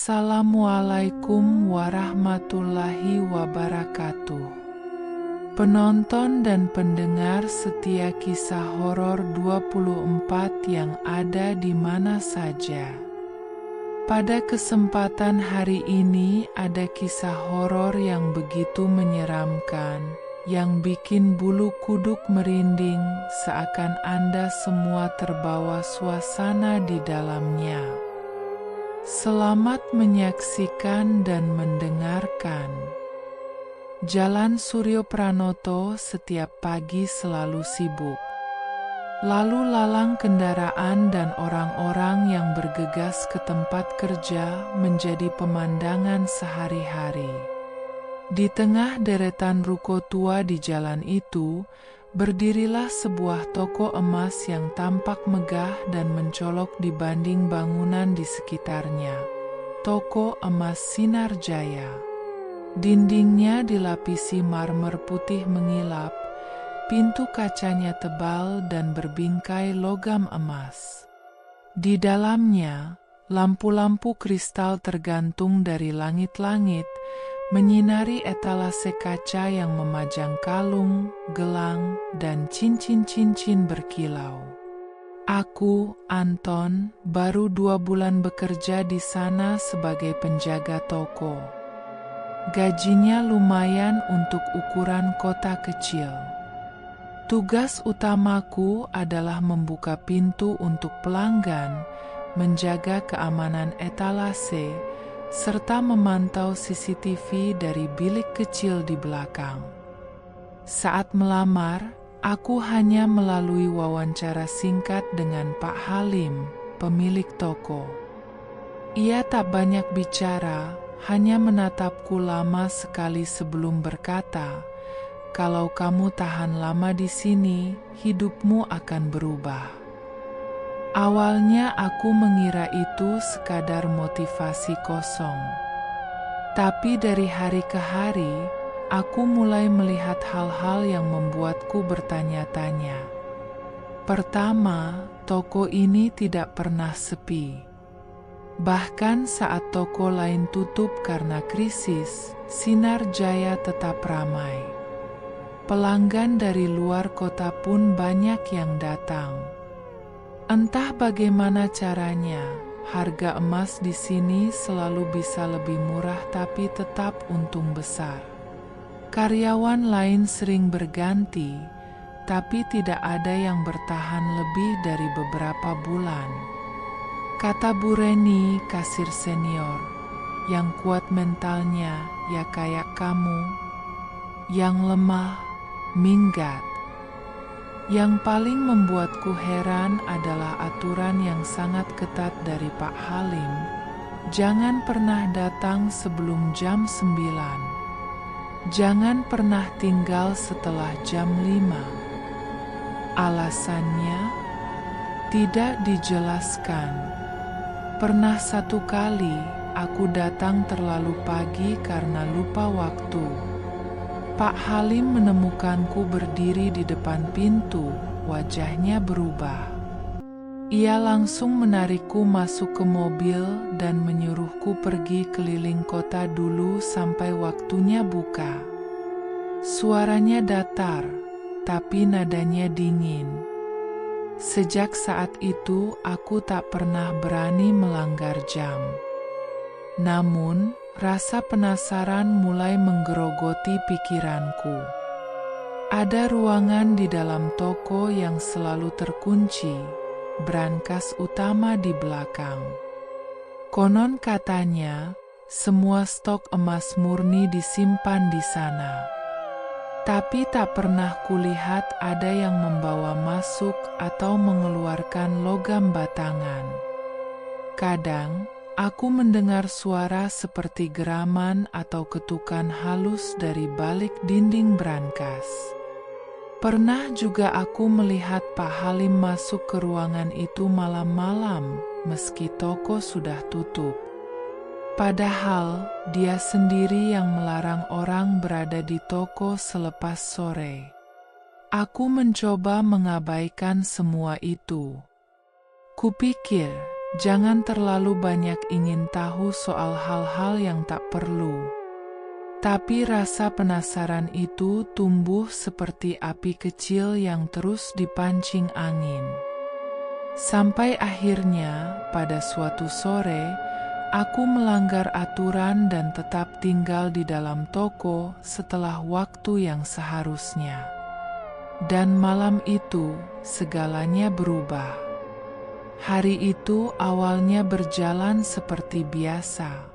Assalamualaikum warahmatullahi wabarakatuh. Penonton dan pendengar setia kisah horor 24 yang ada di mana saja. Pada kesempatan hari ini ada kisah horor yang begitu menyeramkan, yang bikin bulu kuduk merinding seakan Anda semua terbawa suasana di dalamnya. Selamat menyaksikan dan mendengarkan. Jalan Suryo Pranoto setiap pagi selalu sibuk. Lalu lalang kendaraan dan orang-orang yang bergegas ke tempat kerja menjadi pemandangan sehari-hari. Di tengah deretan ruko tua di jalan itu, berdirilah sebuah toko emas yang tampak megah dan mencolok dibanding bangunan di sekitarnya. Toko Emas Sinar Jaya. Dindingnya dilapisi marmer putih mengilap, pintu kacanya tebal dan berbingkai logam emas. Di dalamnya, lampu-lampu kristal tergantung dari langit-langit, menyinari etalase kaca yang memajang kalung, gelang, dan cincin-cincin berkilau. Aku, Anton, baru 2 bulan bekerja di sana sebagai penjaga toko. Gajinya lumayan untuk ukuran kota kecil. Tugas utamaku adalah membuka pintu untuk pelanggan, menjaga keamanan etalase, serta memantau CCTV dari bilik kecil di belakang. Saat melamar, aku hanya melalui wawancara singkat dengan Pak Halim, pemilik toko. Ia tak banyak bicara, hanya menatapku lama sekali sebelum berkata, "Kalau kamu tahan lama di sini, hidupmu akan berubah." Awalnya aku mengira itu sekadar motivasi kosong. Tapi dari hari ke hari, aku mulai melihat hal-hal yang membuatku bertanya-tanya. Pertama, toko ini tidak pernah sepi. Bahkan saat toko lain tutup karena krisis, Sinar Jaya tetap ramai. Pelanggan dari luar kota pun banyak yang datang. Entah bagaimana caranya, harga emas di sini selalu bisa lebih murah tapi tetap untung besar. Karyawan lain sering berganti, tapi tidak ada yang bertahan lebih dari beberapa bulan. Kata Bu Reni, kasir senior, yang kuat mentalnya ya kayak kamu, yang lemah, minggat. Yang paling membuatku heran adalah aturan yang sangat ketat dari Pak Halim. Jangan pernah datang sebelum jam 9. Jangan pernah tinggal setelah jam 5. Alasannya tidak dijelaskan. Pernah satu kali aku datang terlalu pagi karena lupa waktu. Pak Halim menemukanku berdiri di depan pintu, wajahnya berubah. Ia langsung menarikku masuk ke mobil dan menyuruhku pergi keliling kota dulu sampai waktunya buka. Suaranya datar, tapi nadanya dingin. Sejak saat itu, aku tak pernah berani melanggar jam. Namun, rasa penasaran mulai menggerogoti pikiranku. Ada ruangan di dalam toko yang selalu terkunci, brankas utama di belakang. Konon katanya, semua stok emas murni disimpan di sana. Tapi tak pernah kulihat ada yang membawa masuk atau mengeluarkan logam batangan. Kadang, aku mendengar suara seperti geraman atau ketukan halus dari balik dinding brankas. Pernah juga aku melihat Pak Halim masuk ke ruangan itu malam-malam, meski toko sudah tutup. Padahal, dia sendiri yang melarang orang berada di toko selepas sore. Aku mencoba mengabaikan semua itu. Kupikir, Jangan terlalu banyak ingin tahu soal hal-hal yang tak perlu. Tapi rasa penasaran itu tumbuh seperti api kecil yang terus dipancing angin. Sampai akhirnya, pada suatu sore, aku melanggar aturan dan tetap tinggal di dalam toko setelah waktu yang seharusnya. Dan malam itu, segalanya berubah. Hari itu awalnya berjalan seperti biasa.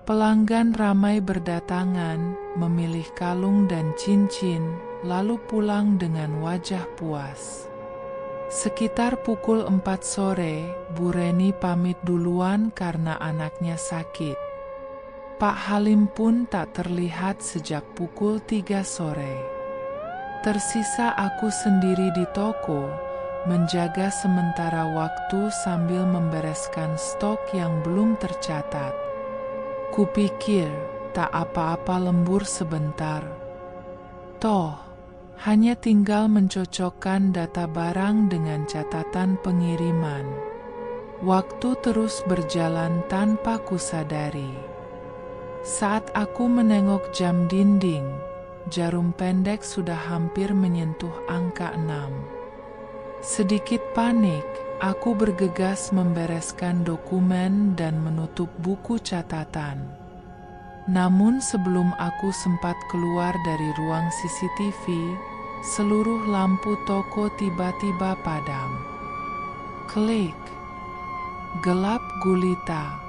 Pelanggan ramai berdatangan, memilih kalung dan cincin, lalu pulang dengan wajah puas. Sekitar pukul 4 sore, Bu Reni pamit duluan karena anaknya sakit. Pak Halim pun tak terlihat sejak pukul 3 sore. Tersisa aku sendiri di toko, menjaga sementara waktu sambil membereskan stok yang belum tercatat. Kupikir, tak apa-apa lembur sebentar. Toh, hanya tinggal mencocokkan data barang dengan catatan pengiriman. Waktu terus berjalan tanpa kusadari. Saat aku menengok jam dinding, jarum pendek sudah hampir menyentuh angka 6. Sedikit panik, aku bergegas membereskan dokumen dan menutup buku catatan. Namun sebelum aku sempat keluar dari ruang CCTV, seluruh lampu toko tiba-tiba padam. Klik. Gelap gulita.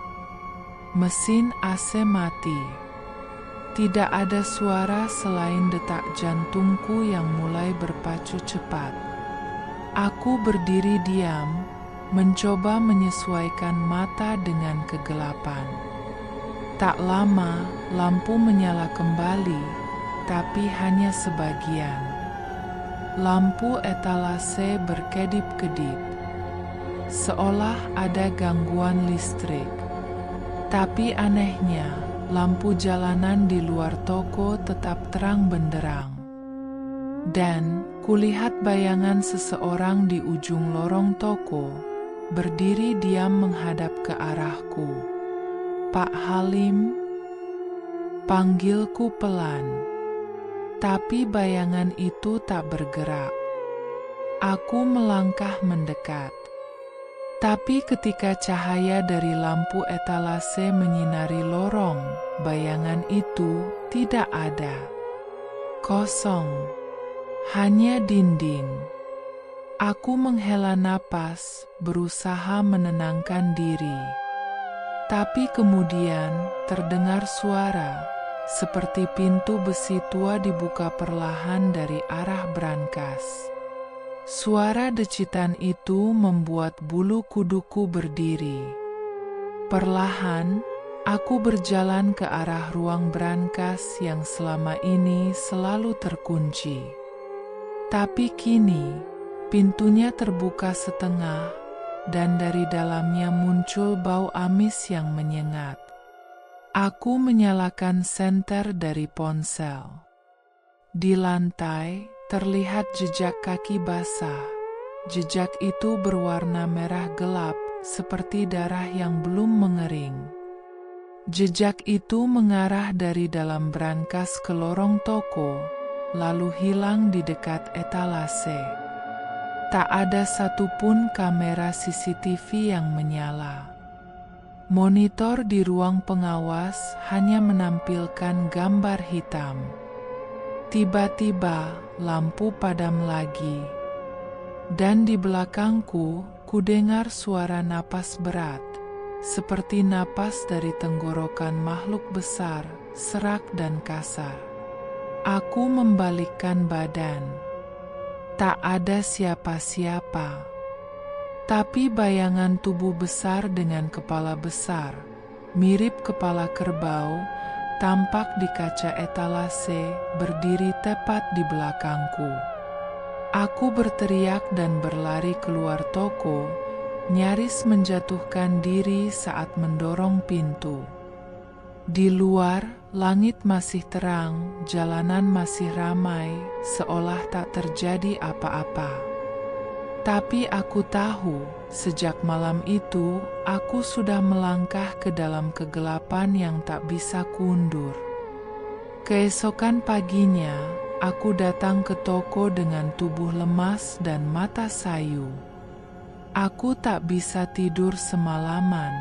Mesin AC mati. Tidak ada suara selain detak jantungku yang mulai berpacu cepat. Aku berdiri diam, mencoba menyesuaikan mata dengan kegelapan. Tak lama, lampu menyala kembali, tapi hanya sebagian. Lampu etalase berkedip-kedip, seolah ada gangguan listrik. Tapi anehnya, lampu jalanan di luar toko tetap terang benderang. Dan kulihat bayangan seseorang di ujung lorong toko, berdiri diam menghadap ke arahku. Pak Halim, panggilku pelan. Tapi bayangan itu tak bergerak. Aku melangkah mendekat. Tapi ketika cahaya dari lampu etalase menyinari lorong, bayangan itu tidak ada. Kosong. Hanya dinding. Aku menghela napas, berusaha menenangkan diri. Tapi kemudian terdengar suara, seperti pintu besi tua dibuka perlahan dari arah brankas. Suara decitan itu membuat bulu kuduku berdiri. Perlahan, aku berjalan ke arah ruang brankas yang selama ini selalu terkunci. Tapi kini, pintunya terbuka setengah, dan dari dalamnya muncul bau amis yang menyengat. Aku menyalakan senter dari ponsel. Di lantai, terlihat jejak kaki basah. Jejak itu berwarna merah gelap, seperti darah yang belum mengering. Jejak itu mengarah dari dalam brankas ke lorong toko, lalu hilang di dekat etalase. Tak ada satupun kamera CCTV yang menyala. Monitor di ruang pengawas hanya menampilkan gambar hitam. Tiba-tiba, lampu padam lagi. Dan di belakangku, kudengar suara napas berat, seperti napas dari tenggorokan makhluk besar, serak dan kasar. Aku membalikkan badan. Tak ada siapa-siapa. Tapi bayangan tubuh besar dengan kepala besar, mirip kepala kerbau, tampak di kaca etalase, berdiri tepat di belakangku. Aku berteriak dan berlari keluar toko, nyaris menjatuhkan diri saat mendorong pintu. Di luar, langit masih terang, jalanan masih ramai, seolah tak terjadi apa-apa. Tapi aku tahu, sejak malam itu, aku sudah melangkah ke dalam kegelapan yang tak bisa kuundur. Keesokan paginya, aku datang ke toko dengan tubuh lemas dan mata sayu. Aku tak bisa tidur semalaman.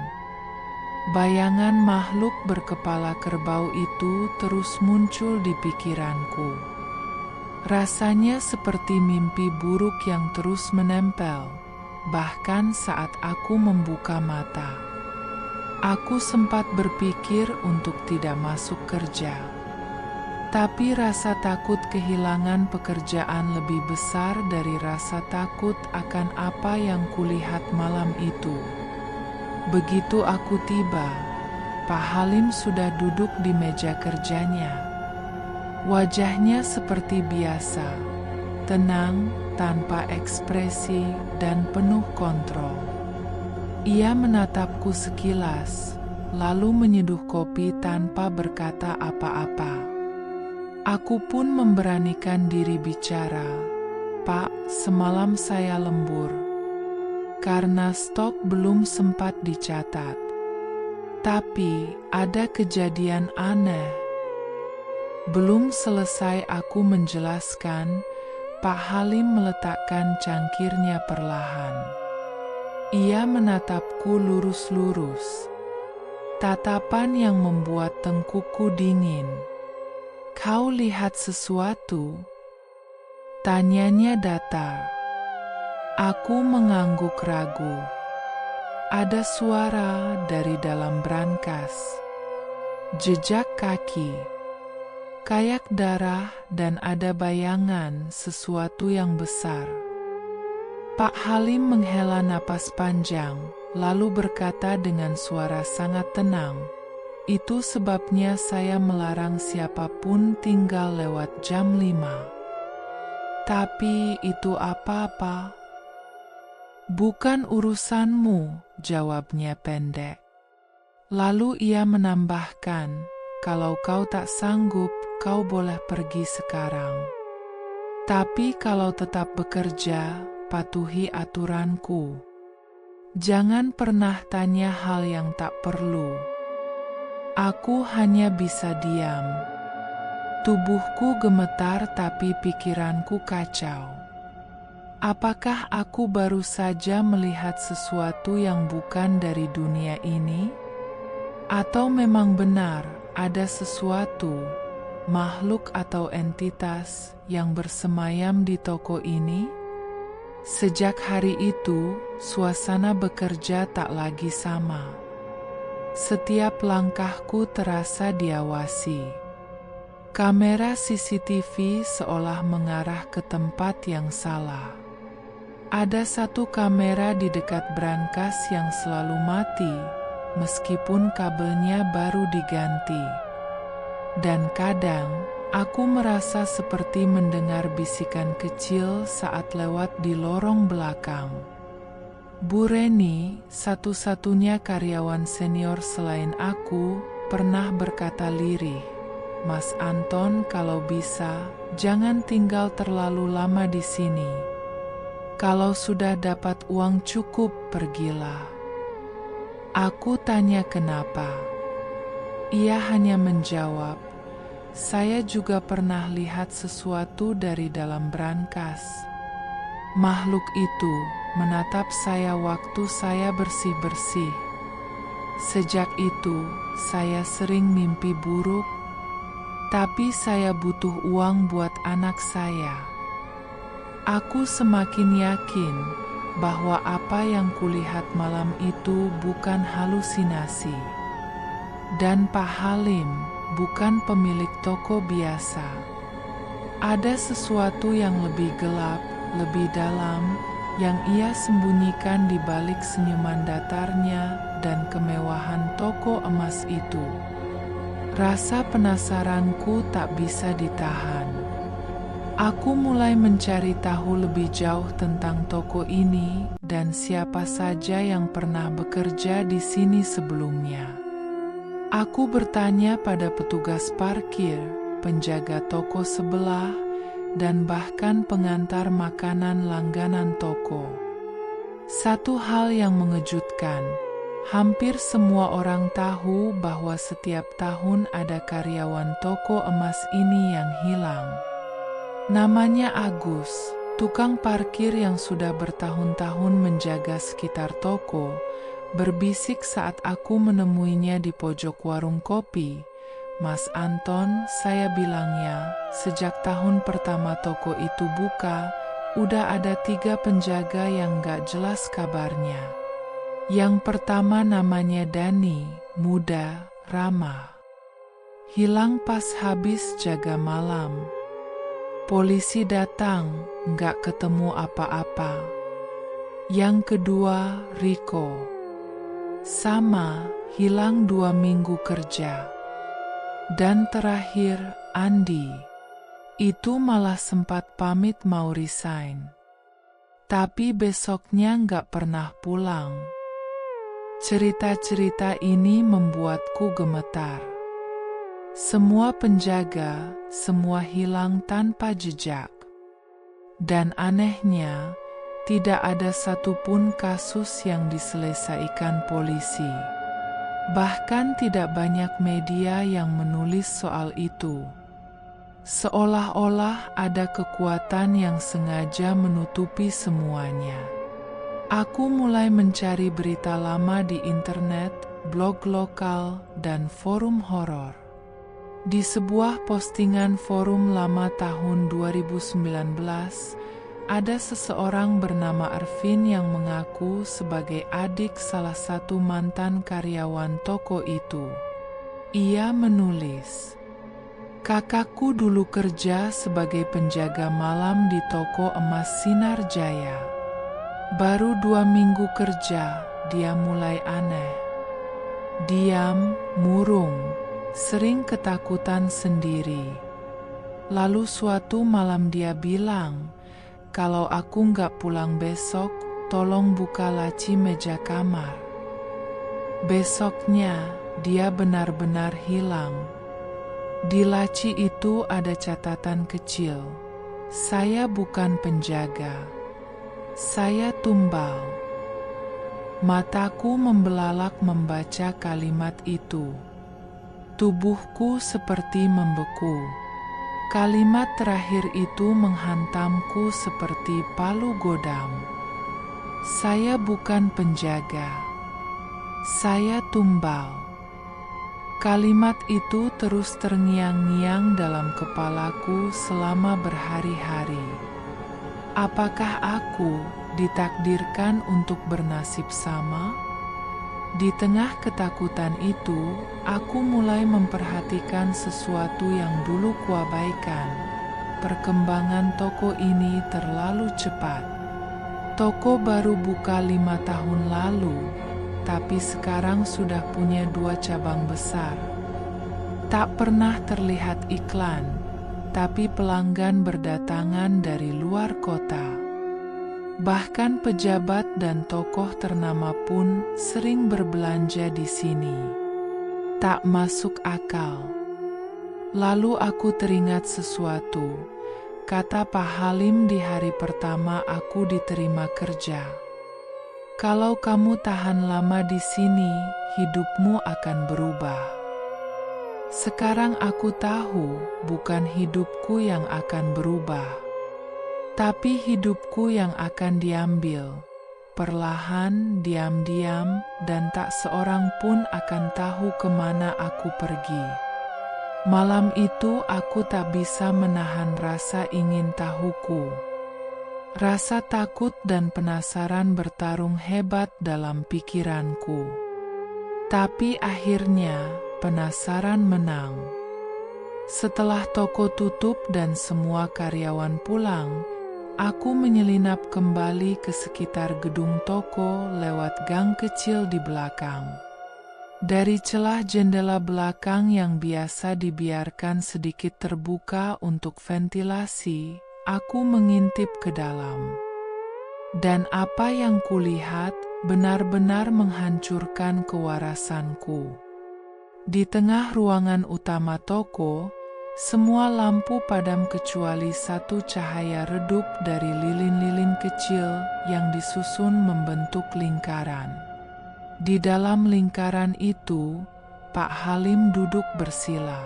Bayangan makhluk berkepala kerbau itu terus muncul di pikiranku. Rasanya seperti mimpi buruk yang terus menempel, bahkan saat aku membuka mata. Aku sempat berpikir untuk tidak masuk kerja. Tapi rasa takut kehilangan pekerjaan lebih besar dari rasa takut akan apa yang kulihat malam itu. Begitu aku tiba, Pak Halim sudah duduk di meja kerjanya. Wajahnya seperti biasa, tenang, tanpa ekspresi, dan penuh kontrol. Ia menatapku sekilas, lalu menyeduh kopi tanpa berkata apa-apa. Aku pun memberanikan diri bicara, "Pak, semalam saya lembur karena stok belum sempat dicatat. Tapi ada kejadian aneh." Belum selesai aku menjelaskan, Pak Halim meletakkan cangkirnya perlahan. Ia menatapku lurus-lurus, tatapan yang membuat tengkukku dingin. "Kau lihat sesuatu?" tanyanya datar. Aku mengangguk ragu. Ada suara dari dalam brankas. Jejak kaki, kayak darah, dan ada bayangan sesuatu yang besar. Pak Halim menghela napas panjang, lalu berkata dengan suara sangat tenang, "Itu sebabnya saya melarang siapapun tinggal lewat jam 5. Tapi itu apa-apa?" "Bukan urusanmu," jawabnya pendek. Lalu ia menambahkan, "Kalau kau tak sanggup, kau boleh pergi sekarang. Tapi kalau tetap bekerja, patuhi aturanku. Jangan pernah tanya hal yang tak perlu." Aku hanya bisa diam. Tubuhku gemetar tapi pikiranku kacau. Apakah aku baru saja melihat sesuatu yang bukan dari dunia ini? Atau memang benar ada sesuatu, makhluk atau entitas yang bersemayam di toko ini? Sejak hari itu, suasana bekerja tak lagi sama. Setiap langkahku terasa diawasi. Kamera CCTV seolah mengarah ke tempat yang salah. Ada satu kamera di dekat brankas yang selalu mati, meskipun kabelnya baru diganti. Dan kadang, aku merasa seperti mendengar bisikan kecil saat lewat di lorong belakang. Bu Reni, satu-satunya karyawan senior selain aku, pernah berkata lirih, "Mas Anton, kalau bisa, jangan tinggal terlalu lama di sini. Kalau sudah dapat uang cukup, pergilah." Aku tanya kenapa. Ia hanya menjawab, "Saya juga pernah lihat sesuatu dari dalam brankas. Makhluk itu menatap saya waktu saya bersih-bersih. Sejak itu, saya sering mimpi buruk, tapi saya butuh uang buat anak saya." Aku semakin yakin bahwa apa yang kulihat malam itu bukan halusinasi. Dan Pak Halim bukan pemilik toko biasa. Ada sesuatu yang lebih gelap, lebih dalam, yang ia sembunyikan di balik senyuman datarnya dan kemewahan toko emas itu. Rasa penasaranku tak bisa ditahan. Aku mulai mencari tahu lebih jauh tentang toko ini dan siapa saja yang pernah bekerja di sini sebelumnya. Aku bertanya pada petugas parkir, penjaga toko sebelah, dan bahkan pengantar makanan langganan toko. Satu hal yang mengejutkan, hampir semua orang tahu bahwa setiap tahun ada karyawan toko emas ini yang hilang. Namanya Agus, tukang parkir yang sudah bertahun-tahun menjaga sekitar toko, berbisik saat aku menemuinya di pojok warung kopi. "Mas Anton," saya bilangnya, "sejak tahun pertama toko itu buka, udah ada 3 penjaga yang gak jelas kabarnya. Yang pertama namanya Dani, muda, ramah. Hilang pas habis jaga malam. Polisi datang, nggak ketemu apa-apa. Yang kedua, Riko. Sama, hilang 2 minggu kerja. Dan terakhir, Andi. Itu malah sempat pamit mau resign. Tapi besoknya nggak pernah pulang." Cerita-cerita ini membuatku gemetar. Semua penjaga, semua hilang tanpa jejak. Dan anehnya, tidak ada satupun kasus yang diselesaikan polisi. Bahkan tidak banyak media yang menulis soal itu. Seolah-olah ada kekuatan yang sengaja menutupi semuanya. Aku mulai mencari berita lama di internet, blog lokal, dan forum horor. Di sebuah postingan forum lama tahun 2019, ada seseorang bernama Arvin yang mengaku sebagai adik salah satu mantan karyawan toko itu. Ia menulis, "Kakakku dulu kerja sebagai penjaga malam di toko emas Sinar Jaya. Baru 2 minggu kerja, dia mulai aneh. Diam, murung, sering ketakutan sendiri. Lalu suatu malam dia bilang, 'Kalau aku nggak pulang besok, tolong buka laci meja kamar.' Besoknya, dia benar-benar hilang. Di laci itu ada catatan kecil, 'Saya bukan penjaga. Saya tumbal.'" Mataku membelalak membaca kalimat itu. Tubuhku seperti membeku. Kalimat terakhir itu menghantamku seperti palu godam. Saya bukan penjaga. Saya tumbal. Kalimat itu terus terngiang-ngiang dalam kepalaku selama berhari-hari. Apakah aku ditakdirkan untuk bernasib sama? Di tengah ketakutan itu, aku mulai memperhatikan sesuatu yang dulu kuabaikan. Perkembangan toko ini terlalu cepat. Toko baru buka 5 tahun lalu, tapi sekarang sudah punya 2 cabang besar. Tak pernah terlihat iklan, tapi pelanggan berdatangan dari luar kota. Bahkan pejabat dan tokoh ternama pun sering berbelanja di sini. Tak masuk akal. Lalu aku teringat sesuatu, kata Pak Halim di hari pertama aku diterima kerja. "Kalau kamu tahan lama di sini, hidupmu akan berubah." Sekarang aku tahu, bukan hidupku yang akan berubah, tapi hidupku yang akan diambil, perlahan, diam-diam, dan tak seorang pun akan tahu kemana aku pergi. Malam itu aku tak bisa menahan rasa ingin tahuku. Rasa takut dan penasaran bertarung hebat dalam pikiranku. Tapi akhirnya, penasaran menang. Setelah toko tutup dan semua karyawan pulang, aku menyelinap kembali ke sekitar gedung toko lewat gang kecil di belakang. Dari celah jendela belakang yang biasa dibiarkan sedikit terbuka untuk ventilasi, aku mengintip ke dalam. Dan apa yang kulihat benar-benar menghancurkan kewarasanku. Di tengah ruangan utama toko, Semua lampu padam kecuali satu cahaya redup dari lilin-lilin kecil yang disusun membentuk lingkaran. Di dalam lingkaran itu, Pak Halim duduk bersila.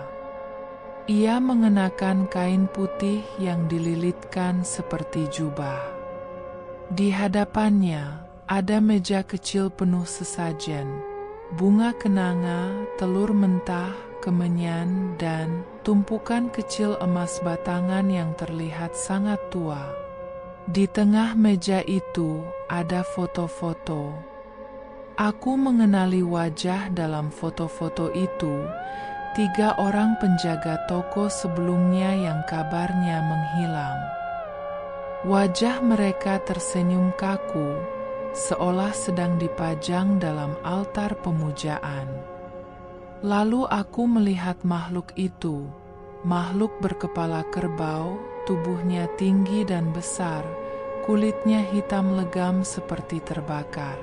Ia mengenakan kain putih yang dililitkan seperti jubah. Di hadapannya ada meja kecil penuh sesajen, bunga kenanga, telur mentah, kemenyan, dan tumpukan kecil emas batangan yang terlihat sangat tua. Di tengah meja itu ada foto-foto. Aku mengenali wajah dalam foto-foto itu, 3 orang penjaga toko sebelumnya yang kabarnya menghilang. Wajah mereka tersenyum kaku, seolah sedang dipajang dalam altar pemujaan. Lalu aku melihat makhluk itu, makhluk berkepala kerbau, tubuhnya tinggi dan besar, kulitnya hitam legam seperti terbakar.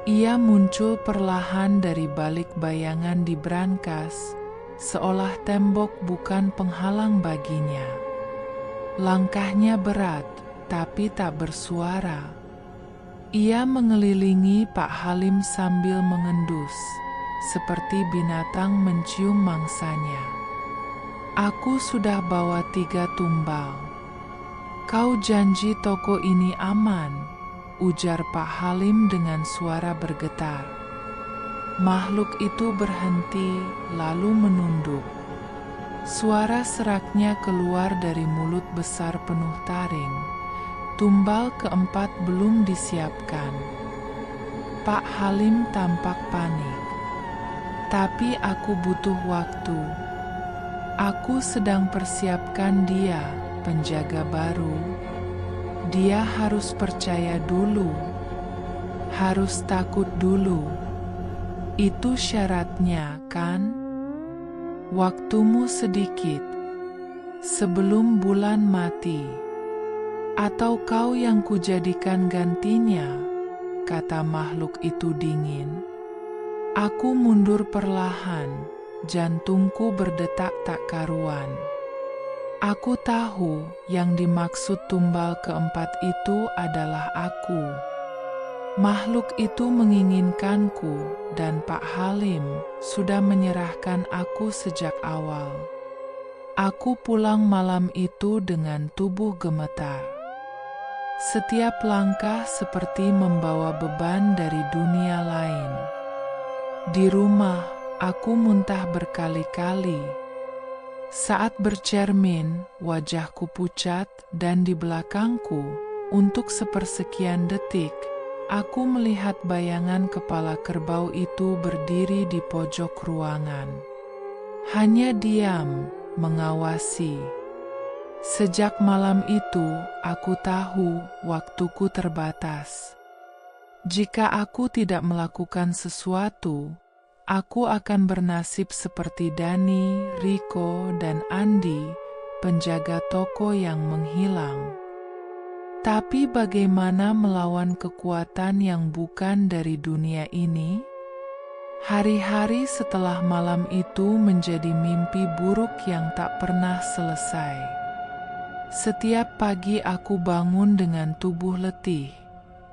Ia muncul perlahan dari balik bayangan di brankas, seolah tembok bukan penghalang baginya. Langkahnya berat, tapi tak bersuara. Ia mengelilingi Pak Halim sambil mengendus, seperti binatang mencium mangsanya. Aku sudah bawa 3 tumbal. Kau janji toko ini aman, ujar Pak Halim dengan suara bergetar. Makhluk itu berhenti, lalu menunduk. Suara seraknya keluar dari mulut besar penuh taring. Tumbal keempat belum disiapkan. Pak Halim tampak panik. Tapi aku butuh waktu. Aku sedang persiapkan dia, penjaga baru. Dia harus percaya dulu. Harus takut dulu. Itu syaratnya, kan? Waktumu sedikit. Sebelum bulan mati. Atau kau yang kujadikan gantinya, kata makhluk itu dingin. Aku mundur perlahan, jantungku berdetak tak karuan. Aku tahu yang dimaksud tumbal keempat itu adalah aku. Makhluk itu menginginkanku, dan Pak Halim sudah menyerahkan aku sejak awal. Aku pulang malam itu dengan tubuh gemetar. Setiap langkah seperti membawa beban dari dunia lain. Di rumah, aku muntah berkali-kali. Saat bercermin, wajahku pucat dan di belakangku, untuk sepersekian detik, aku melihat bayangan kepala kerbau itu berdiri di pojok ruangan. Hanya diam, mengawasi. Sejak malam itu, aku tahu waktuku terbatas. Jika aku tidak melakukan sesuatu, aku akan bernasib seperti Dani, Riko, dan Andi, penjaga toko yang menghilang. Tapi bagaimana melawan kekuatan yang bukan dari dunia ini? Hari-hari setelah malam itu menjadi mimpi buruk yang tak pernah selesai. Setiap pagi aku bangun dengan tubuh letih,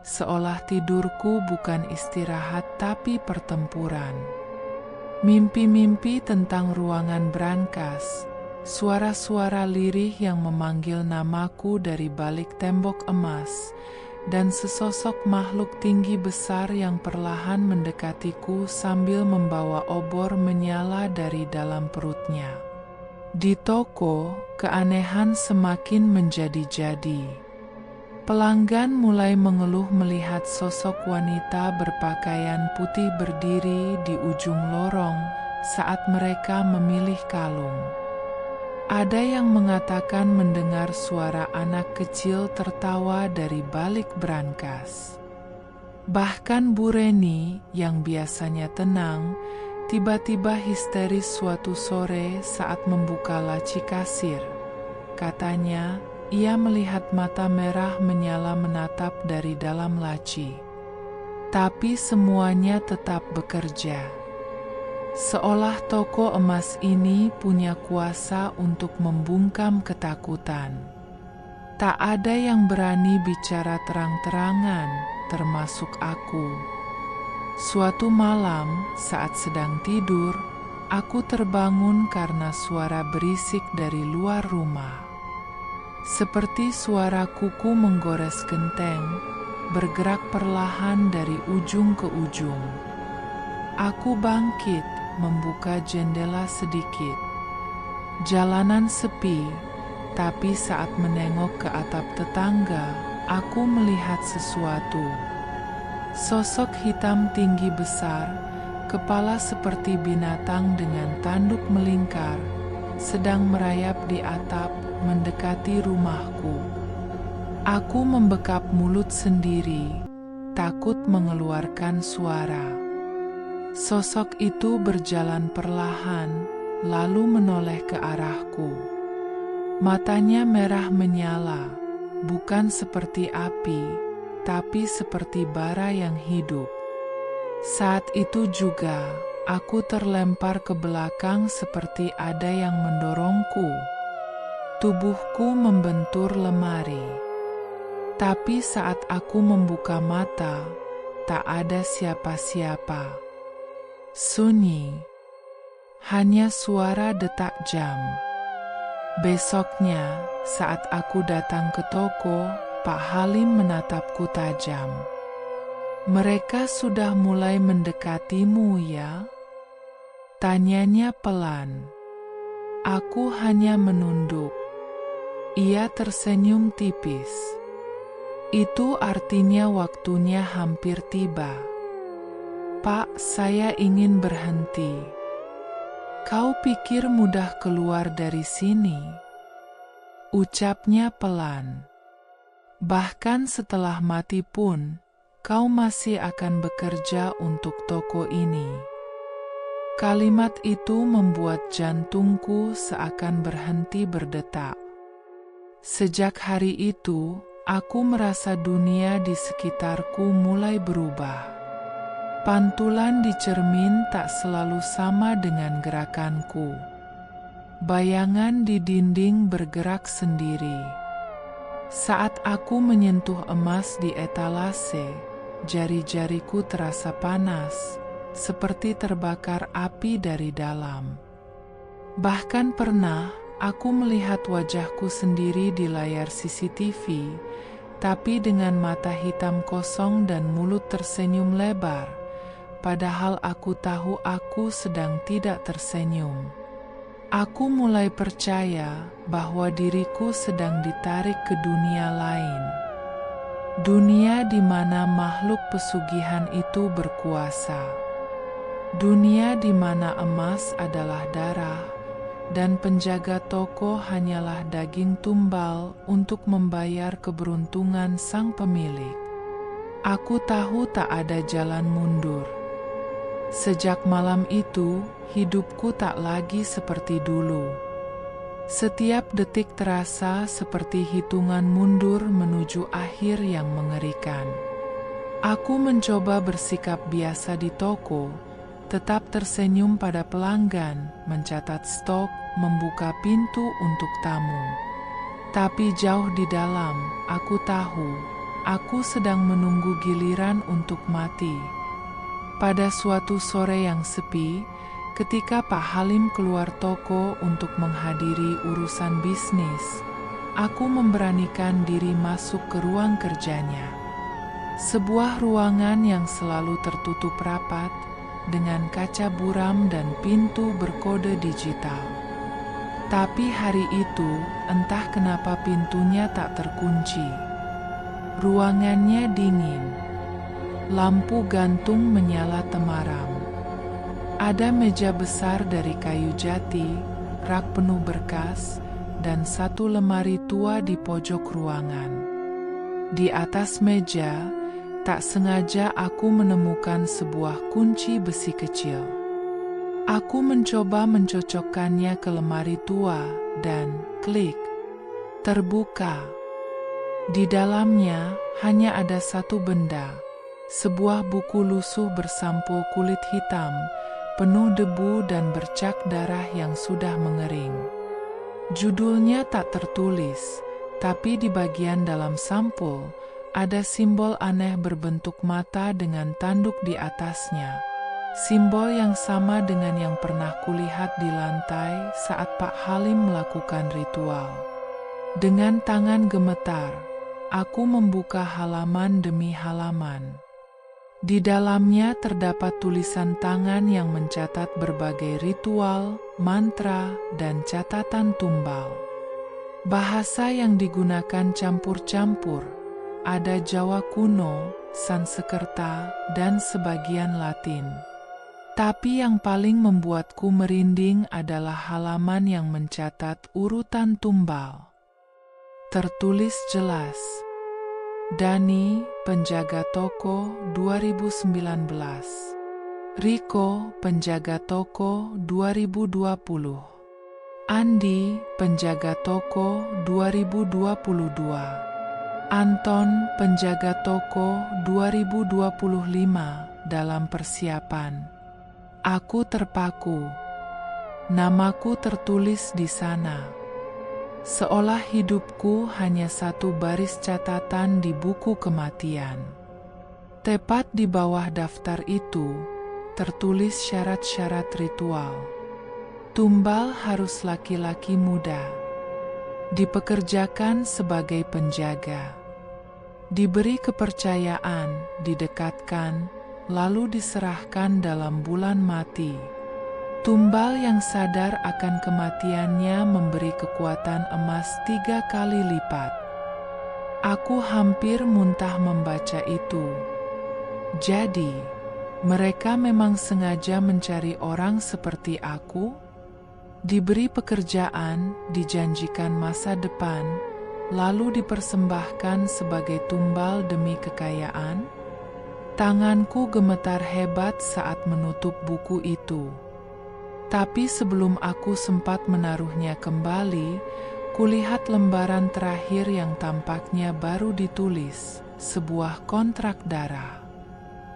seolah tidurku bukan istirahat tapi pertempuran. Mimpi-mimpi tentang ruangan brankas, suara-suara lirih yang memanggil namaku dari balik tembok emas, dan sesosok makhluk tinggi besar yang perlahan mendekatiku sambil membawa obor menyala dari dalam perutnya. Di toko, keanehan semakin menjadi-jadi. Pelanggan mulai mengeluh melihat sosok wanita berpakaian putih berdiri di ujung lorong saat mereka memilih kalung. Ada yang mengatakan mendengar suara anak kecil tertawa dari balik brankas. Bahkan Bu Reni yang biasanya tenang, tiba-tiba histeris suatu sore saat membuka laci kasir. Katanya, ia melihat mata merah menyala menatap dari dalam laci. Tapi semuanya tetap bekerja. Seolah toko emas ini punya kuasa untuk membungkam ketakutan. Tak ada yang berani bicara terang-terangan, termasuk aku. Suatu malam, saat sedang tidur, aku terbangun karena suara berisik dari luar rumah. Seperti suara kuku menggores genteng, bergerak perlahan dari ujung ke ujung. Aku bangkit, membuka jendela sedikit. Jalanan sepi, tapi saat menengok ke atap tetangga, aku melihat sesuatu. Sosok hitam tinggi besar, kepala seperti binatang dengan tanduk melingkar, sedang merayap di atap mendekati rumahku. Aku membekap mulut sendiri, takut mengeluarkan suara. Sosok itu berjalan perlahan, lalu menoleh ke arahku. Matanya merah menyala, bukan seperti api, tapi seperti bara yang hidup. Saat itu juga, aku terlempar ke belakang seperti ada yang mendorongku. Tubuhku membentur lemari. Tapi saat aku membuka mata, tak ada siapa-siapa. Sunyi. Hanya suara detak jam. Besoknya, saat aku datang ke toko, Pak Halim menatapku tajam. "Mereka sudah mulai mendekatimu ya?" Tanyanya pelan. Aku hanya menunduk. Ia tersenyum tipis. "Itu artinya waktunya hampir tiba." "Pak, saya ingin berhenti." "Kau pikir mudah keluar dari sini?" Ucapnya pelan. "Bahkan setelah mati pun, kau masih akan bekerja untuk toko ini." Kalimat itu membuat jantungku seakan berhenti berdetak. Sejak hari itu, aku merasa dunia di sekitarku mulai berubah. Pantulan di cermin tak selalu sama dengan gerakanku. Bayangan di dinding bergerak sendiri. Saat aku menyentuh emas di etalase, jari-jariku terasa panas, seperti terbakar api dari dalam. Bahkan pernah, aku melihat wajahku sendiri di layar CCTV, tapi dengan mata hitam kosong dan mulut tersenyum lebar. Padahal aku tahu aku sedang tidak tersenyum. Aku mulai percaya bahwa diriku sedang ditarik ke dunia lain. Dunia di mana makhluk pesugihan itu berkuasa. Dunia di mana emas adalah darah, dan penjaga toko hanyalah daging tumbal untuk membayar keberuntungan sang pemilik. Aku tahu tak ada jalan mundur. Sejak malam itu, hidupku tak lagi seperti dulu. Setiap detik terasa seperti hitungan mundur menuju akhir yang mengerikan. Aku mencoba bersikap biasa di toko, tetap tersenyum pada pelanggan, mencatat stok, membuka pintu untuk tamu. Tapi jauh di dalam, aku tahu, aku sedang menunggu giliran untuk mati. Pada suatu sore yang sepi, ketika Pak Halim keluar toko untuk menghadiri urusan bisnis, aku memberanikan diri masuk ke ruang kerjanya. Sebuah ruangan yang selalu tertutup rapat, dengan kaca buram dan pintu berkode digital. Tapi hari itu, entah kenapa pintunya tak terkunci. Ruangannya dingin. Lampu gantung menyala temaram. Ada meja besar dari kayu jati, rak penuh berkas, dan satu lemari tua di pojok ruangan. Di atas meja, tak sengaja aku menemukan sebuah kunci besi kecil. Aku mencoba mencocokkannya ke lemari tua, dan klik, terbuka. Di dalamnya hanya ada satu benda. Sebuah buku lusuh bersampul kulit hitam penuh debu dan bercak darah yang sudah mengering. Judulnya tak tertulis, tapi di bagian dalam sampul ada simbol aneh berbentuk mata dengan tanduk di atasnya. Simbol yang sama dengan yang pernah kulihat di lantai saat Pak Halim melakukan ritual. Dengan tangan gemetar, aku membuka halaman demi halaman. Di dalamnya terdapat tulisan tangan yang mencatat berbagai ritual, mantra, dan catatan tumbal. Bahasa yang digunakan campur-campur, ada Jawa kuno, Sanskerta, dan sebagian Latin. Tapi yang paling membuatku merinding adalah halaman yang mencatat urutan tumbal. Tertulis jelas, Dani, penjaga toko 2019. Riko, penjaga toko 2020. Andi, penjaga toko 2022. Anton, penjaga toko 2025, dalam persiapan. Aku terpaku. Namaku tertulis di sana. Seolah hidupku hanya satu baris catatan di buku kematian. Tepat di bawah daftar itu, tertulis syarat-syarat ritual. Tumbal harus laki-laki muda. Dipekerjakan sebagai penjaga. Diberi kepercayaan, didekatkan, lalu diserahkan dalam bulan mati. Tumbal yang sadar akan kematiannya memberi kekuatan emas 3 kali lipat. Aku hampir muntah membaca itu. Jadi, mereka memang sengaja mencari orang seperti aku? Diberi pekerjaan, dijanjikan masa depan, lalu dipersembahkan sebagai tumbal demi kekayaan? Tanganku gemetar hebat saat menutup buku itu. Tapi sebelum aku sempat menaruhnya kembali, kulihat lembaran terakhir yang tampaknya baru ditulis, sebuah kontrak darah.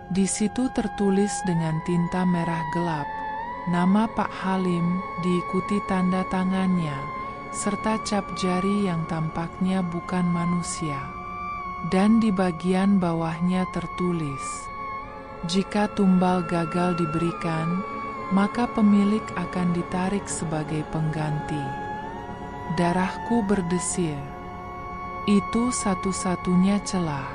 Di situ tertulis dengan tinta merah gelap, nama Pak Halim diikuti tanda tangannya, serta cap jari yang tampaknya bukan manusia. Dan di bagian bawahnya tertulis, jika tumbal gagal diberikan, maka pemilik akan ditarik sebagai pengganti. Darahku berdesir. Itu satu-satunya celah.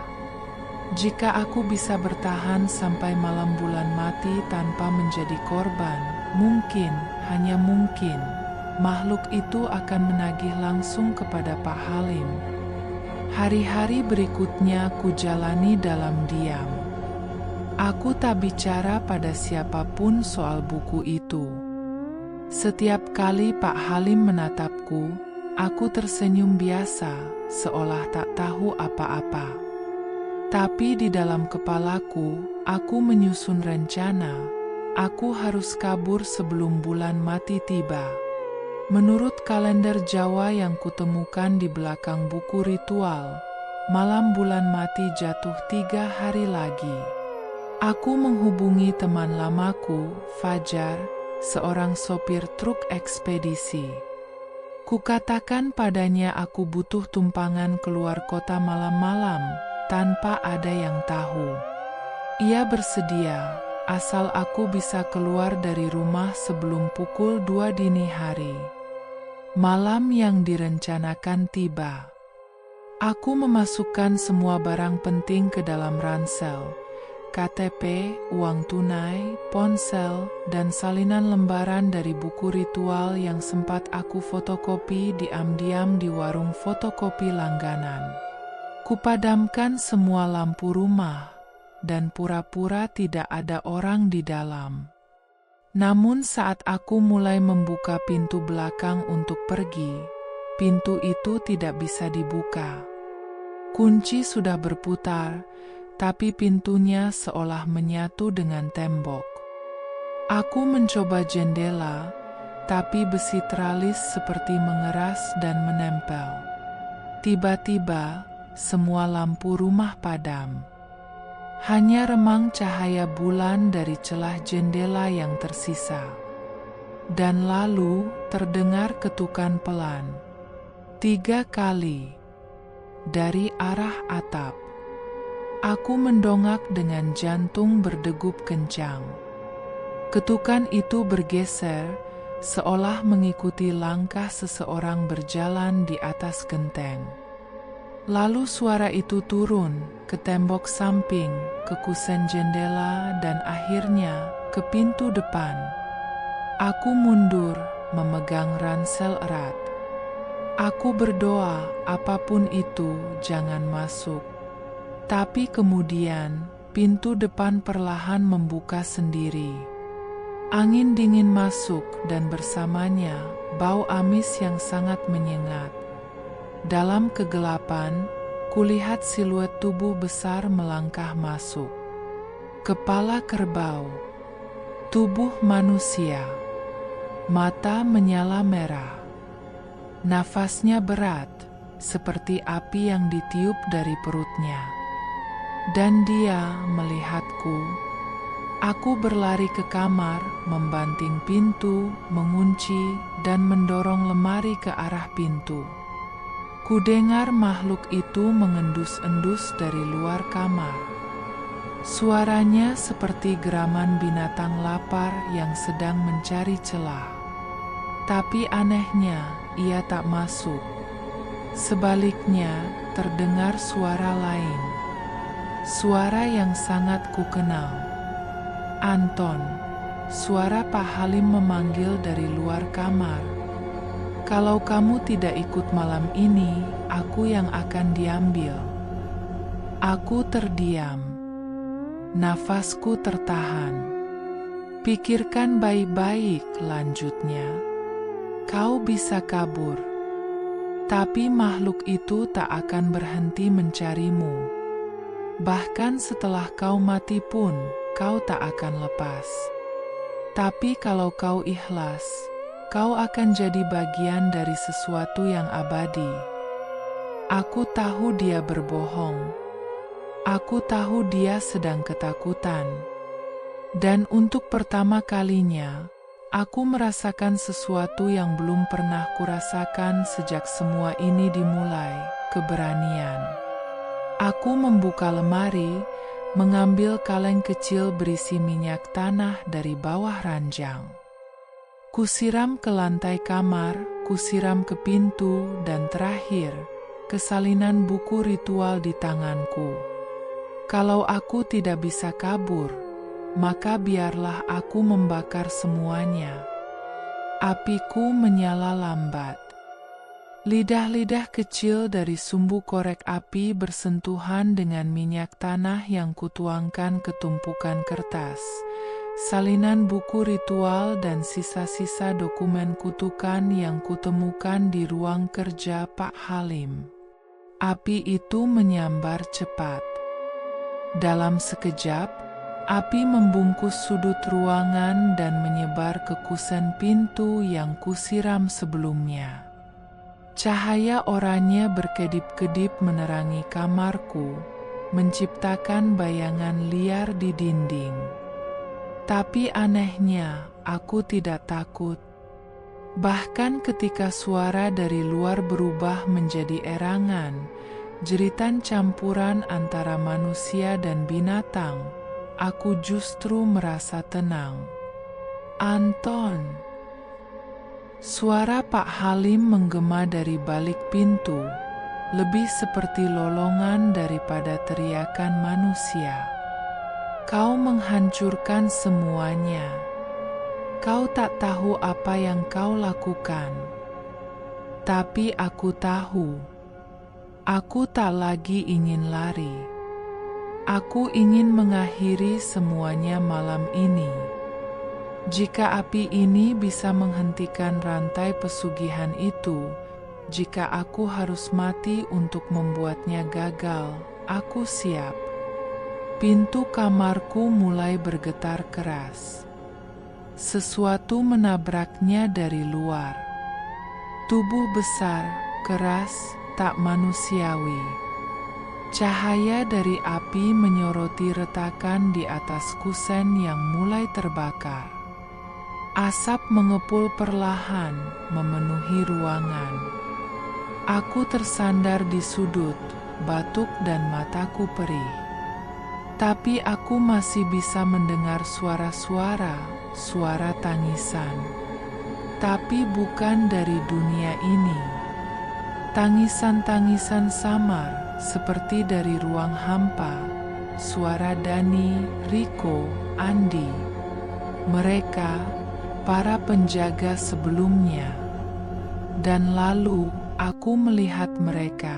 Jika aku bisa bertahan sampai malam bulan mati tanpa menjadi korban, mungkin, hanya mungkin, makhluk itu akan menagih langsung kepada Pak Halim. Hari-hari berikutnya kujalani dalam diam. Aku tak bicara pada siapapun soal buku itu. Setiap kali Pak Halim menatapku, aku tersenyum biasa, seolah tak tahu apa-apa. Tapi di dalam kepalaku, aku menyusun rencana. Aku harus kabur sebelum bulan mati tiba. Menurut kalender Jawa yang kutemukan di belakang buku ritual, malam bulan mati jatuh 3 hari lagi. Aku menghubungi teman lamaku, Fajar, seorang sopir truk ekspedisi. Kukatakan padanya aku butuh tumpangan keluar kota malam-malam, tanpa ada yang tahu. Ia bersedia, asal aku bisa keluar dari rumah sebelum pukul 2 dini hari. Malam yang direncanakan tiba. Aku memasukkan semua barang penting ke dalam ransel. KTP, uang tunai, ponsel, dan salinan lembaran dari buku ritual yang sempat aku fotokopi diam-diam di warung fotokopi langganan. Kupadamkan semua lampu rumah, dan pura-pura tidak ada orang di dalam. Namun saat aku mulai membuka pintu belakang untuk pergi, pintu itu tidak bisa dibuka. Kunci sudah berputar, tapi pintunya seolah menyatu dengan tembok. Aku mencoba jendela, tapi besi teralis seperti mengeras dan menempel. Tiba-tiba, semua lampu rumah padam. Hanya remang cahaya bulan dari celah jendela yang tersisa. Dan lalu terdengar ketukan pelan. 3 kali. Dari arah atap. Aku mendongak dengan jantung berdegup kencang. Ketukan itu bergeser, seolah mengikuti langkah seseorang berjalan di atas genteng. Lalu suara itu turun ke tembok samping, ke kusen jendela, dan akhirnya ke pintu depan. Aku mundur, memegang ransel erat. Aku berdoa, apapun itu, jangan masuk. Tapi kemudian, pintu depan perlahan membuka sendiri. Angin dingin masuk dan bersamanya bau amis yang sangat menyengat. Dalam kegelapan, kulihat siluet tubuh besar melangkah masuk. Kepala kerbau, tubuh manusia, mata menyala merah. Nafasnya berat, seperti api yang ditiup dari perutnya. Dan dia melihatku. Aku berlari ke kamar, membanting pintu, mengunci, dan mendorong lemari ke arah pintu. Kudengar makhluk itu mengendus-endus dari luar kamar. Suaranya seperti geraman binatang lapar yang sedang mencari celah. Tapi anehnya, ia tak masuk. Sebaliknya, terdengar suara lain. Suara yang sangat kukenal. Anton, suara Pak Halim memanggil dari luar kamar. Kalau kamu tidak ikut malam ini, aku yang akan diambil. Aku terdiam. Nafasku tertahan. Pikirkan baik-baik, lanjutnya. Kau bisa kabur. Tapi makhluk itu tak akan berhenti mencarimu. Bahkan setelah kau mati pun, kau tak akan lepas. Tapi kalau kau ikhlas, kau akan jadi bagian dari sesuatu yang abadi. Aku tahu dia berbohong. Aku tahu dia sedang ketakutan. Dan untuk pertama kalinya, aku merasakan sesuatu yang belum pernah kurasakan sejak semua ini dimulai, keberanian. Aku membuka lemari, mengambil kaleng kecil berisi minyak tanah dari bawah ranjang. Kusiram ke lantai kamar, kusiram ke pintu, dan terakhir, ke salinan buku ritual di tanganku. Kalau aku tidak bisa kabur, maka biarlah aku membakar semuanya. Apiku menyala lambat. Lidah-lidah kecil dari sumbu korek api bersentuhan dengan minyak tanah yang kutuangkan ke tumpukan kertas, salinan buku ritual dan sisa-sisa dokumen kutukan yang kutemukan di ruang kerja Pak Halim. Api itu menyambar cepat. Dalam sekejap, api membungkus sudut ruangan dan menyebar ke kusen pintu yang kusiram sebelumnya. Cahaya oranye berkedip-kedip menerangi kamarku, menciptakan bayangan liar di dinding. Tapi anehnya, aku tidak takut. Bahkan ketika suara dari luar berubah menjadi erangan, jeritan campuran antara manusia dan binatang, aku justru merasa tenang. Anton! Suara Pak Halim menggema dari balik pintu, lebih seperti lolongan daripada teriakan manusia. Kau menghancurkan semuanya. Kau tak tahu apa yang kau lakukan. Tapi aku tahu. Aku tak lagi ingin lari. Aku ingin mengakhiri semuanya malam ini. Jika api ini bisa menghentikan rantai pesugihan itu, jika aku harus mati untuk membuatnya gagal, aku siap. Pintu kamarku mulai bergetar keras. Sesuatu menabraknya dari luar. Tubuh besar, keras, tak manusiawi. Cahaya dari api menyoroti retakan di atas kusen yang mulai terbakar. Asap mengepul perlahan, memenuhi ruangan. Aku tersandar di sudut, batuk dan mataku perih. Tapi aku masih bisa mendengar suara-suara, suara tangisan. Tapi bukan dari dunia ini. Tangisan-tangisan samar, seperti dari ruang hampa. Suara Dani, Riko, Andi. Mereka, para penjaga sebelumnya. Dan lalu, aku melihat mereka.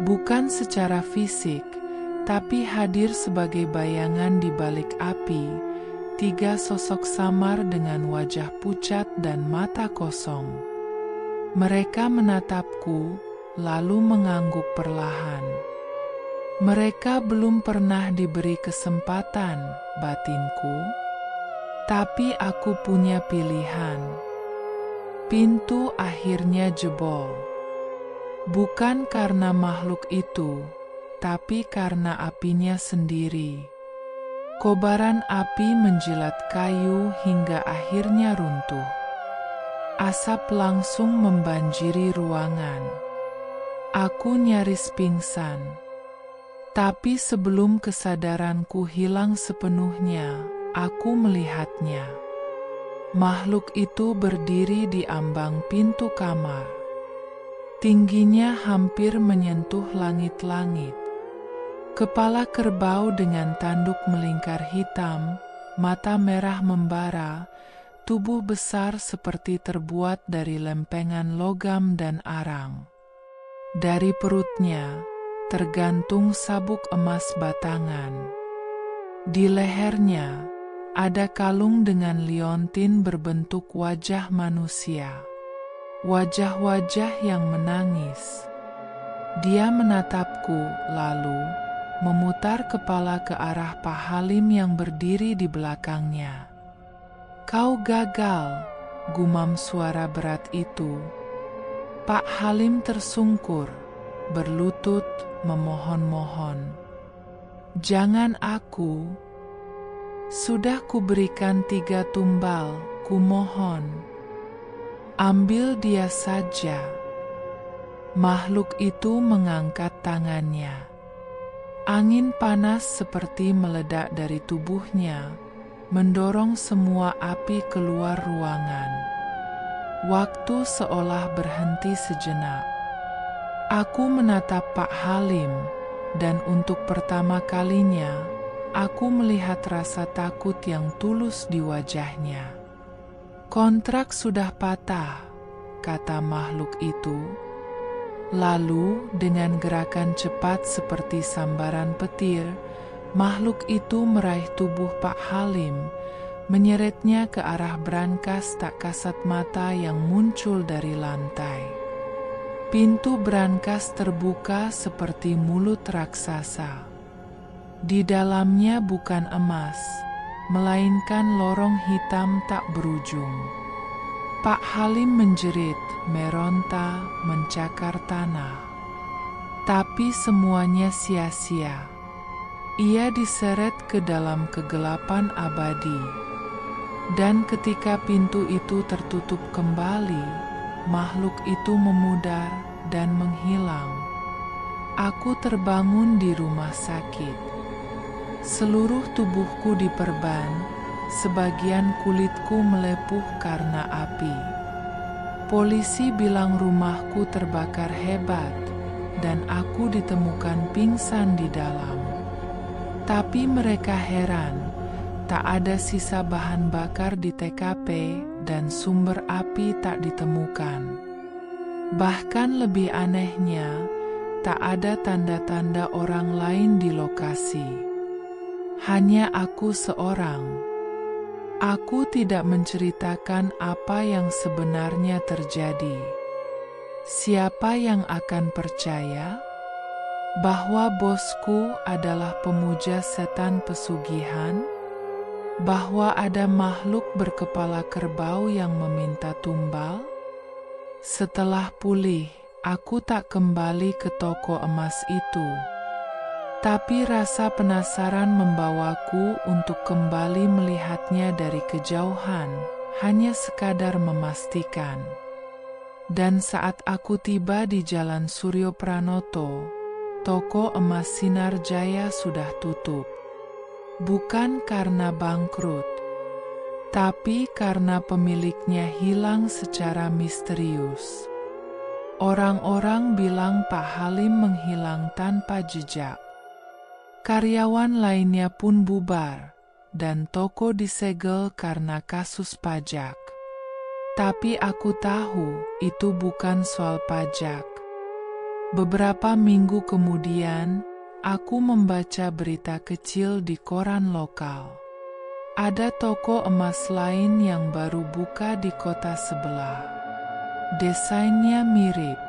Bukan secara fisik, tapi hadir sebagai bayangan di balik api, 3 sosok samar dengan wajah pucat dan mata kosong. Mereka menatapku, lalu mengangguk perlahan. Mereka belum pernah diberi kesempatan, batinku. Tapi aku punya pilihan. Pintu akhirnya jebol. Bukan karena makhluk itu, tapi karena apinya sendiri. Kobaran api menjilat kayu hingga akhirnya runtuh. Asap langsung membanjiri ruangan. Aku nyaris pingsan. Tapi sebelum kesadaranku hilang sepenuhnya, aku melihatnya. Makhluk itu berdiri di ambang pintu kamar. Tingginya hampir menyentuh langit-langit. Kepala kerbau dengan tanduk melingkar hitam, mata merah membara, tubuh besar seperti terbuat dari lempengan logam dan arang. Dari perutnya, tergantung sabuk emas batangan. Di lehernya, ada kalung dengan liontin berbentuk wajah manusia. Wajah-wajah yang menangis. Dia menatapku, lalu memutar kepala ke arah Pak Halim yang berdiri di belakangnya. "Kau gagal," gumam suara berat itu. Pak Halim tersungkur, berlutut, memohon-mohon. "Jangan aku. Sudah kuberikan 3 tumbal, kumohon. Ambil dia saja." Makhluk itu mengangkat tangannya. Angin panas seperti meledak dari tubuhnya, mendorong semua api keluar ruangan. Waktu seolah berhenti sejenak. Aku menatap Pak Halim, dan untuk pertama kalinya, aku melihat rasa takut yang tulus di wajahnya. "Kontrak sudah patah," kata makhluk itu. Lalu, dengan gerakan cepat seperti sambaran petir, makhluk itu meraih tubuh Pak Halim, menyeretnya ke arah brankas tak kasat mata yang muncul dari lantai. Pintu brankas terbuka seperti mulut raksasa. Di dalamnya bukan emas, melainkan lorong hitam tak berujung. Pak Halim menjerit, meronta, mencakar tanah. Tapi semuanya sia-sia. Ia diseret ke dalam kegelapan abadi. Dan ketika pintu itu tertutup kembali, makhluk itu memudar dan menghilang. Aku terbangun di rumah sakit. Seluruh tubuhku diperban. Sebagian kulitku melepuh karena api. Polisi bilang rumahku terbakar hebat, dan aku ditemukan pingsan di dalam. Tapi mereka heran, tak ada sisa bahan bakar di TKP dan sumber api tak ditemukan. Bahkan lebih anehnya, tak ada tanda-tanda orang lain di lokasi. Hanya aku seorang. Aku tidak menceritakan apa yang sebenarnya terjadi. Siapa yang akan percaya bahwa bosku adalah pemuja setan pesugihan? Bahwa ada makhluk berkepala kerbau yang meminta tumbal? Setelah pulih, aku tak kembali ke toko emas itu. Tapi rasa penasaran membawaku untuk kembali melihatnya dari kejauhan, hanya sekadar memastikan. Dan saat aku tiba di Jalan Suryo Pranoto, toko emas Sinar Jaya sudah tutup. Bukan karena bangkrut, tapi karena pemiliknya hilang secara misterius. Orang-orang bilang Pak Halim menghilang tanpa jejak. Karyawan lainnya pun bubar, dan toko disegel karena kasus pajak. Tapi aku tahu itu bukan soal pajak. Beberapa minggu kemudian, aku membaca berita kecil di koran lokal. Ada toko emas lain yang baru buka di kota sebelah. Desainnya mirip.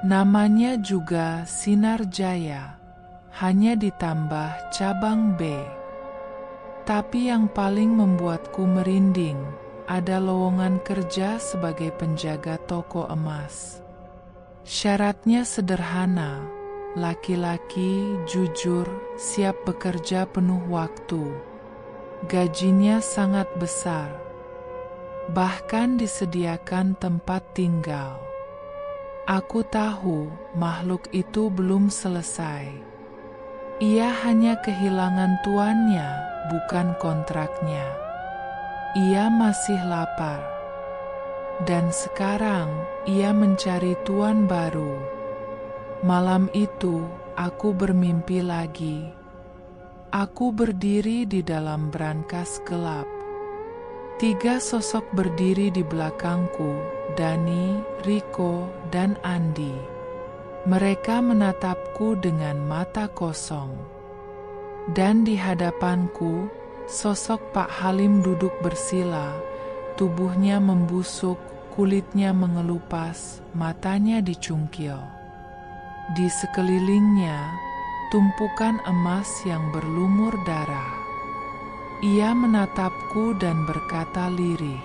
Namanya juga Sinar Jaya, hanya ditambah cabang B. Tapi yang paling membuatku merinding, ada lowongan kerja sebagai penjaga toko emas. Syaratnya sederhana, laki-laki, jujur, siap bekerja penuh waktu. Gajinya sangat besar. Bahkan disediakan tempat tinggal. Aku tahu makhluk itu belum selesai. Ia hanya kehilangan tuannya, bukan kontraknya. Ia masih lapar. Dan sekarang ia mencari tuan baru. Malam itu aku bermimpi lagi. Aku berdiri di dalam brankas gelap. 3 sosok berdiri di belakangku, Dani, Riko, dan Andi. Mereka menatapku dengan mata kosong. Dan di hadapanku, sosok Pak Halim duduk bersila, tubuhnya membusuk, kulitnya mengelupas, matanya dicungkil. Di sekelilingnya, tumpukan emas yang berlumur darah. Ia menatapku dan berkata lirih,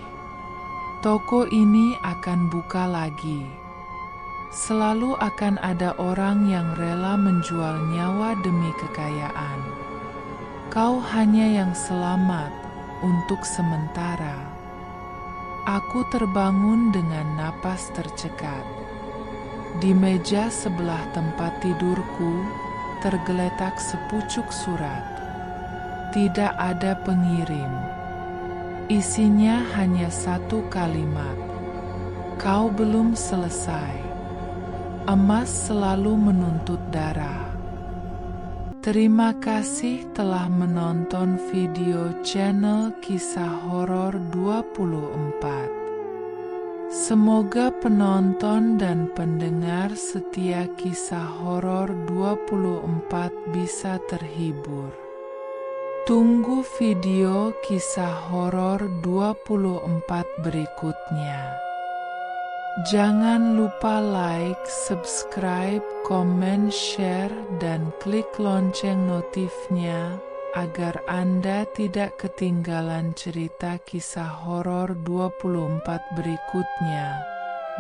"Toko ini akan buka lagi. Selalu akan ada orang yang rela menjual nyawa demi kekayaan. Kau hanya yang selamat untuk sementara." Aku terbangun dengan napas tercekat. Di meja sebelah tempat tidurku tergeletak sepucuk surat. Tidak ada pengirim. Isinya hanya satu kalimat. "Kau belum selesai. Emas selalu menuntut darah." Terima kasih telah menonton video channel Kisah Horor 24. Semoga penonton dan pendengar setia Kisah Horor 24 bisa terhibur. Tunggu video Kisah Horor 24 berikutnya. Jangan lupa like, subscribe, komen, share, dan klik lonceng notifnya agar Anda tidak ketinggalan cerita Kisah Horor 24 berikutnya.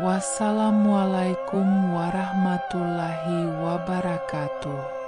Wassalamualaikum warahmatullahi wabarakatuh.